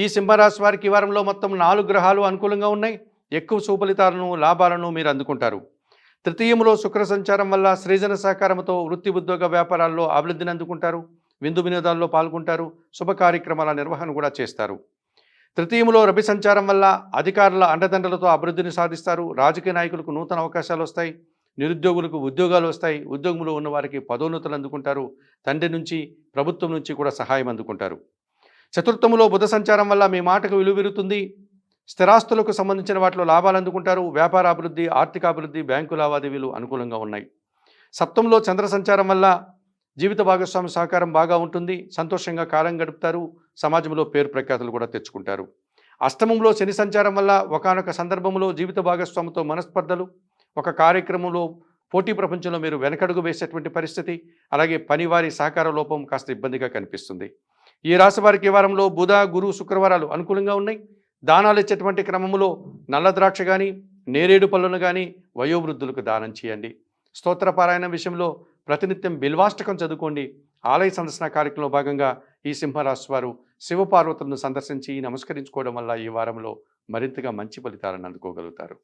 ఈ సింహరాశి వారికి ఈ వారంలో మొత్తం 4 గ్రహాలు అనుకూలంగా ఉన్నాయి. ఎక్కువ సుఫలితాలను, లాభాలను మీరు అందుకుంటారు. తృతీయంలో శుక్ర సంచారం వల్ల సృజన సహకారంతో వృత్తి, ఉద్యోగ, వ్యాపారాల్లో అభివృద్ధిని అందుకుంటారు. విందు వినోదాల్లో పాల్గొంటారు. శుభ కార్యక్రమాల నిర్వహణ కూడా చేస్తారు. తృతీయంలో రవి సంచారం వల్ల అధికారుల అండదండలతో అభివృద్ధిని సాధిస్తారు. రాజకీయ నాయకులకు నూతన అవకాశాలు వస్తాయి. నిరుద్యోగులకు ఉద్యోగాలు వస్తాయి. ఉద్యోగంలో ఉన్న వారికి పదోన్నతులు అందుకుంటారు. తండ్రి నుంచి, ప్రభుత్వం నుంచి కూడా సహాయం అందుకుంటారు. చతుర్థములో బుధ సంచారం వల్ల మీ మాటకు విలువ పెరుగుతుంది. స్థిరాస్తులకు సంబంధించిన వాటిలో లాభాలు అందుకుంటారు. వ్యాపార అభివృద్ధి, ఆర్థిక అభివృద్ధి, బ్యాంకు లావాదేవీలు అనుకూలంగా ఉన్నాయి. సప్తంలో చంద్ర సంచారం వల్ల జీవిత భాగస్వామి సహకారం బాగా ఉంటుంది. సంతోషంగా కాలం గడుపుతారు. సమాజంలో పేరు ప్రఖ్యాతులు కూడా తెచ్చుకుంటారు. అష్టమంలో శని సంచారం వల్ల ఒకానొక సందర్భంలో జీవిత భాగస్వామితో మనస్పర్ధలు, ఒక కార్యక్రమంలో పోటీ ప్రపంచంలో మీరు వెనకడుగు వేసేటువంటి పరిస్థితి, అలాగే పనివారి సహకార లోపం కాస్త ఇబ్బందిగా కనిపిస్తుంది. ఈ రాశి వారికి ఈ వారంలో బుధ, గురు, శుక్రవారాలు అనుకూలంగా ఉన్నాయి. దానాలు ఇచ్చేటువంటి క్రమంలో నల్ల ద్రాక్ష కానీ, నేరేడు పళ్ళను కానీ వయోవృద్ధులకు దానం చేయండి. స్తోత్రపారాయణ విషయంలో ప్రతినిత్యం బిల్వాష్టకం చదువుకోండి. ఆలయ సందర్శన కార్యక్రమంలో భాగంగా ఈ సింహరాశి వారు శివపార్వతులను సందర్శించి నమస్కరించుకోవడం వల్ల ఈ వారంలో మరింతగా మంచి ఫలితాలను అందుకోగలుగుతారు.